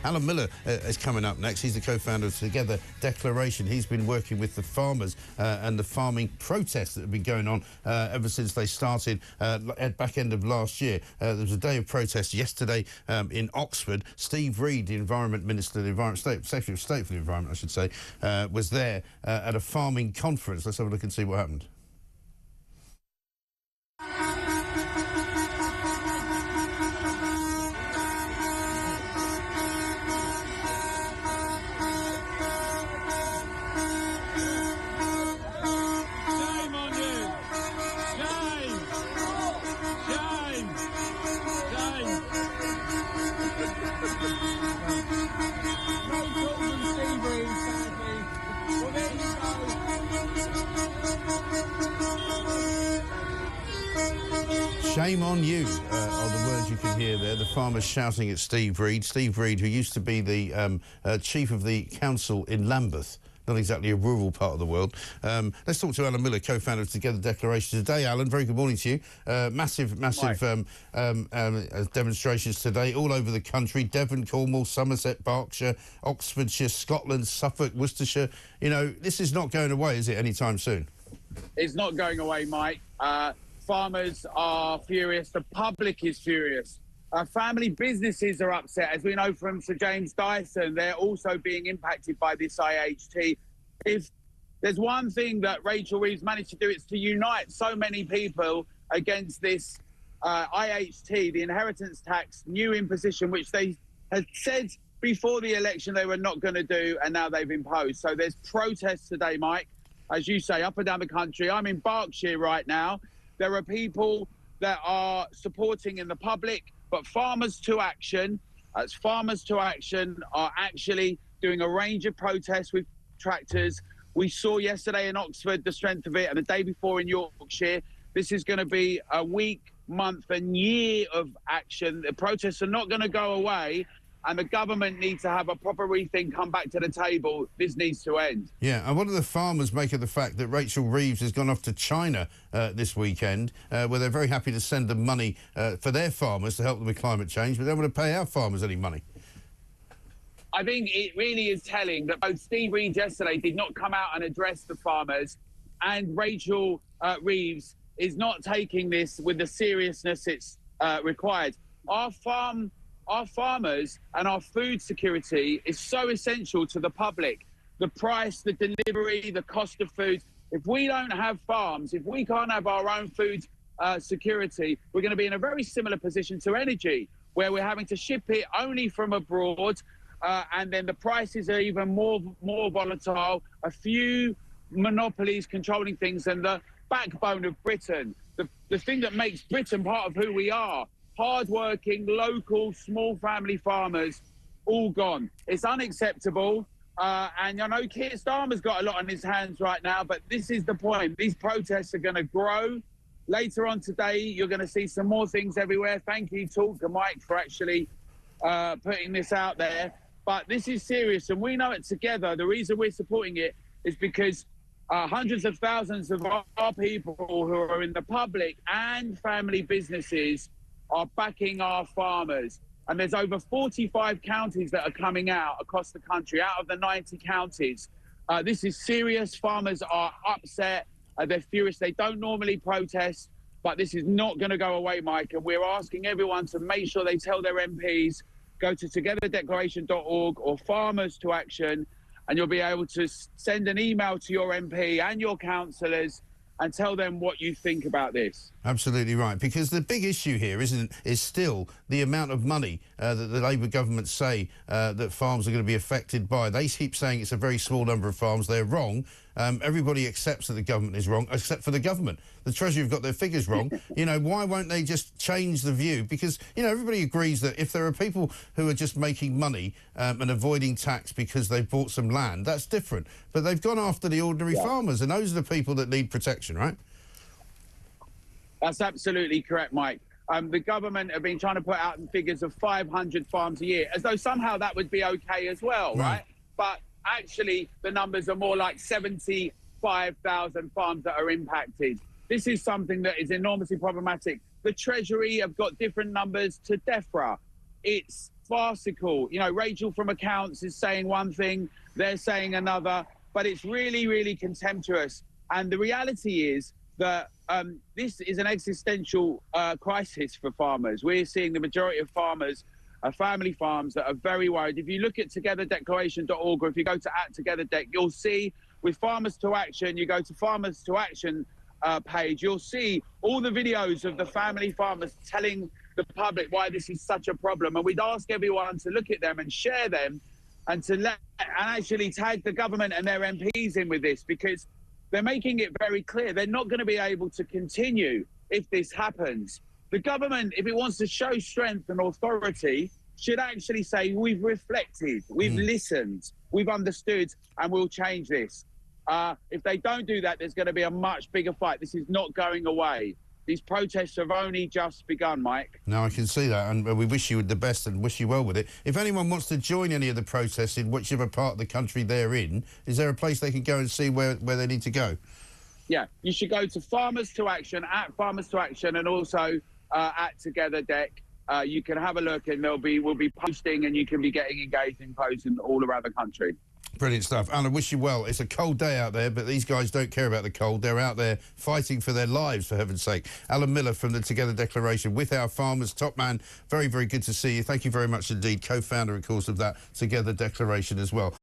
Alan Miller is coming up next. He's the co-founder of Together Declaration. He's been working with the farmers and the farming protests that have been going on ever since they started at back end of last year. There was a day of protest yesterday in Oxford. Steve Reed, the Environment Minister, the Secretary of State for the Environment, I should say, was there at a farming conference. Let's have a look and see what happened. Shame on you are the words you can hear there. The farmers shouting at Steve Reed. Steve Reed, who used to be the chief of the council in Lambeth. Not exactly a rural part of the world. Let's talk to Alan Miller, co-founder of Together Declaration today. Alan, very good morning to you. Massive demonstrations today all over the country. Devon, Cornwall, Somerset, Berkshire, Oxfordshire, Scotland, Suffolk, Worcestershire. You know, this is not going away, is it, anytime soon? It's not going away, Mike. Farmers are furious. The public is furious. Family businesses are upset. As we know from Sir James Dyson, they're also being impacted by this IHT. If there's one thing that Rachel Reeves managed to do, it's to unite so many people against this IHT, the inheritance tax new imposition, which they had said before the election they were not going to do, and now they've imposed. So there's protests today, Mike, as you say, up and down the country. I'm in Berkshire right now. There are people that are supporting in the public, but Farmers to Action, Farmers to Action are actually doing a range of protests with tractors. We saw yesterday in Oxford the strength of it, and the day before in Yorkshire. This is going to be a week, month and year of action. The protests are not going to go away, and the government needs to have a proper rethink, come back to the table. This needs to end. Yeah, and what do the farmers make of the fact that Rachel Reeves has gone off to China this weekend, where they're very happy to send them money for their farmers to help them with climate change, but they don't want to pay our farmers any money? I think it really is telling that both Steve Reed yesterday did not come out and address the farmers, and Rachel Reeves is not taking this with the seriousness it's required. Our farmers and our food security is so essential to the public. The price, the delivery, the cost of food. If we don't have farms, if we can't have our own food security, we're going to be in a very similar position to energy, where we're having to ship it only from abroad, and then the prices are even more volatile. A few monopolies controlling things, and the backbone of Britain, the thing that makes Britain part of who we are. Hard-working, local, small family farmers, all gone. It's unacceptable. And I know Keir Starmer's got a lot on his hands right now, but this is the point. These protests are going to grow. Later on today, you're going to see some more things everywhere. Thank you, Talk and Mike, for actually putting this out there. But this is serious, and we know it together. The reason we're supporting it is because hundreds of thousands of our people who are in the public and family businesses are backing our farmers. And there's over 45 counties that are coming out across the country, out of the 90 counties. This is serious. Farmers are upset. They're furious. They don't normally protest, but this is not going to go away, Mike. And we're asking everyone to make sure they tell their MPs, go to togetherdeclaration.org or Farmers to Action, and you'll be able to send an email to your MP and your councillors and tell them what you think about this. Absolutely right, because the big issue here is still the amount of money that the Labour government say that farms are going to be affected by. They keep saying it's a very small number of farms. They're wrong. Everybody accepts that the government is wrong, except for the government. The Treasury have got their figures wrong. You know, why won't they just change the view? Because, you know, everybody agrees that if there are people who are just making money and avoiding tax because they've bought some land, that's different. But they've gone after the ordinary farmers, and those are the people that need protection, right? That's absolutely correct, Mike. The government have been trying to put out figures of 500 farms a year, as though somehow that would be okay as well, right? But actually, the numbers are more like 75,000 farms that are impacted. This is something that is enormously problematic. The Treasury have got different numbers to DEFRA. It's farcical. You know, Rachel from accounts is saying one thing, they're saying another, but it's really, really contemptuous. And the reality is that this is an existential crisis for farmers. We're seeing the majority of farmers are family farms that are very worried. If you look at togetherdeclaration.org, or if you go to @togetherdec, you'll see with Farmers to Action, you go to Farmers to Action page, you'll see all the videos of the family farmers telling the public why this is such a problem. And we'd ask everyone to look at them and share them, and to actually tag the government and their MPs in with this, because they're making it very clear they're not going to be able to continue if this happens. The government, if it wants to show strength and authority, should actually say, we've reflected, we've listened, we've understood, and we'll change this. If they don't do that, there's going to be a much bigger fight. This is not going away. These protests have only just begun, Mike. No, I can see that, and we wish you the best and wish you well with it. If anyone wants to join any of the protests in whichever part of the country they're in, is there a place they can go and see where they need to go? Yeah, you should go to Farmers to Action, @Farmers to Action, and also @TogetherDec. You can have a look, and we'll be posting, and you can be getting engaged in posts all around the country. Brilliant stuff. Alan, wish you well. It's a cold day out there, but these guys don't care about the cold. They're out there fighting for their lives, for heaven's sake. Alan Miller from the Together Declaration with our farmers. Top man, very, very good to see you. Thank you very much indeed. Co-founder, of course, of that Together Declaration as well.